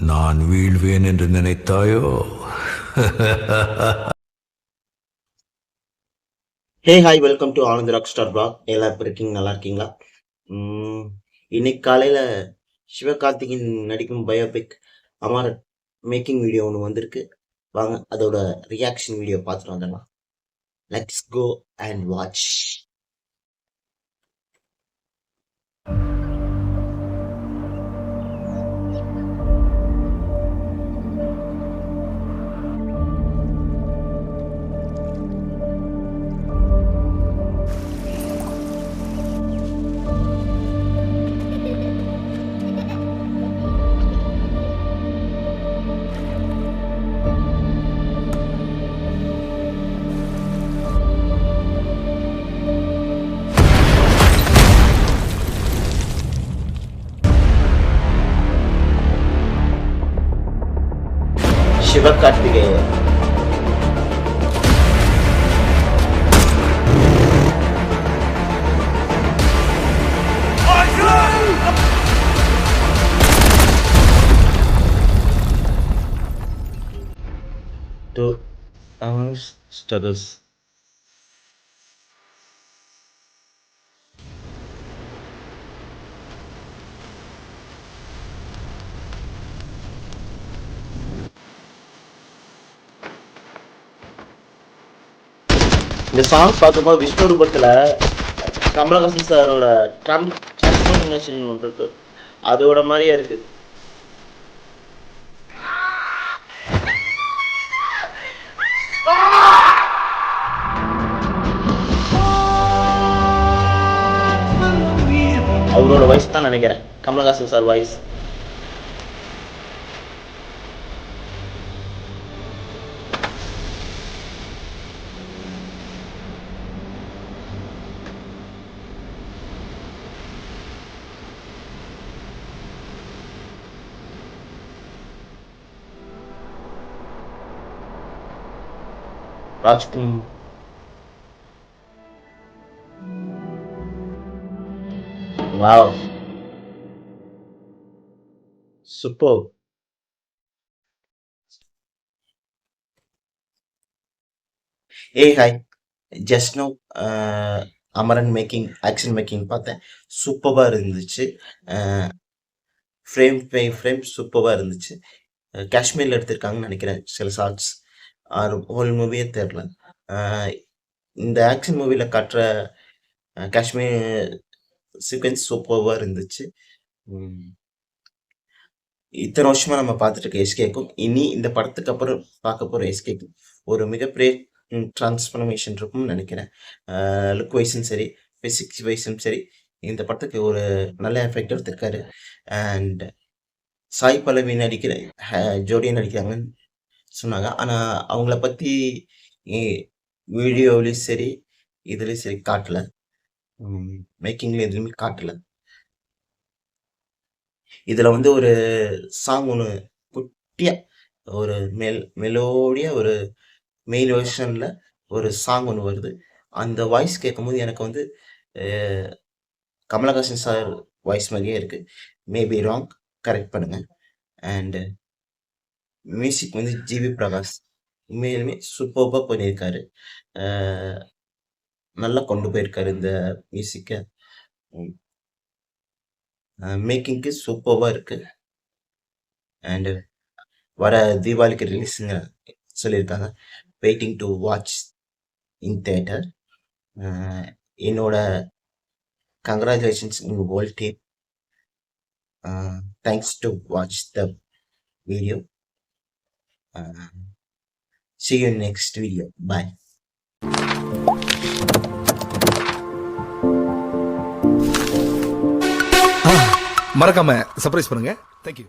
நான் வீழ்வேன் என்று நினைத்தாயோ? Hey hi, welcome to Anand rock star blog. எல்லாம் எப்படி இருக்கீங்க? நல்லா இருக்கீங்களா? இன்னைக்கு காலையில் சிவகார்த்திகேயன் நடிக்கும் பயோபிக் அமரன் மேக்கிங் வீடியோ ஒன்று வந்திருக்கு. வாங்க அதோட ரியாக்ஷன் வீடியோ பார்த்துட்டு வந்துடலாம். Let's go and watch. Sivakarthikeyan to our status. இந்த சாங் பார்க்கும்போது விஷ்ணு ரூபத்தில் கமலஹாசன் சாரோட டிரான்ஸ்ஃபர்மேஷன் ஒன்று இருக்கு, அதோட மாதிரியே இருக்கு. அவரோட வாய்ஸ் தான் நினைக்கிறேன், Kamal Haasan sir voice. Rajkumar. Wow, super. Hi, just no Amaran making action making பார்த்தேன். சூப்பராக இருந்துச்சு. ஃப்ரேம் பை ஃப்ரேம் சூப்பராக இருந்துச்சு. காஷ்மீரில் எடுத்திருக்காங்கன்னு நினைக்கிறேன் சில ஷார்ட்ஸ். ஹோல் மூவியே தெரில. இந்த ஆக்ஷன் மூவியில் காட்டுற காஷ்மீர் சீக்வன்ஸ் சூப்பராக இருந்துச்சு. இத்தனை வருஷமா நம்ம பார்த்துட்டு இருக்க எஸ்கேக்கும் இனி இந்த படத்துக்கு அப்புறம் பார்க்க போகிற எஸ்கேக்கும் ஒரு மிகப்பெரிய டிரான்ஸ்ஃபர்மேஷன் இருக்கும்னு நினைக்கிறேன். லுக் வைஸும் சரி, ஃபிசிக்ஸ் வைஸும் சரி, இந்த படத்துக்கு ஒரு நல்ல எஃபெக்ட் எடுத்திருக்காரு. அண்ட் சாய் பல்லவி நடிக்கிற ஜோடியாக நடிக்கிறாங்கன்னு சொன்னாங்க. ஆனால் அவங்கள பற்றி வீடியோவிலையும் சரி இதுலேயும் சரி காட்டல, மேக்கிங்ல எதுவுமே காட்டல. இதில் வந்து ஒரு சாங் ஒன்று குட்டியாக ஒரு மெலோடியாக ஒரு மெயின் வெர்ஷனில் ஒரு சாங் ஒன்று வருது. அந்த வாய்ஸ் கேட்கும்போது எனக்கு வந்து கமலஹாசன் சார் வாய்ஸ் மாதிரியே இருக்குது. மேபி ராங், கரெக்ட் பண்ணுங்கள். அண்டு மியூசிக் வந்து ஜிவி பிரகாஷ் உண்மையிலுமே சூப்பராக பண்ணியிருக்காரு. நல்லா கொண்டு போயிருக்காரு இந்த மியூசிக்கை. மேக்கிங்க்கு சூப்பராக இருக்குது. அண்டு வர தீபாவளிக்கு ரிலீஸுங்க சொல்லியிருக்காங்க. Waiting to watch in theatre. என்னோட கங்க்ராச்சுலேஷன்ஸ் உங்கள் whole team. Thanks to watch the video. See you in next video. Bye. மறக்காம சர்ப்ரைஸ் பண்ணுங்க. தேங்க்யூ.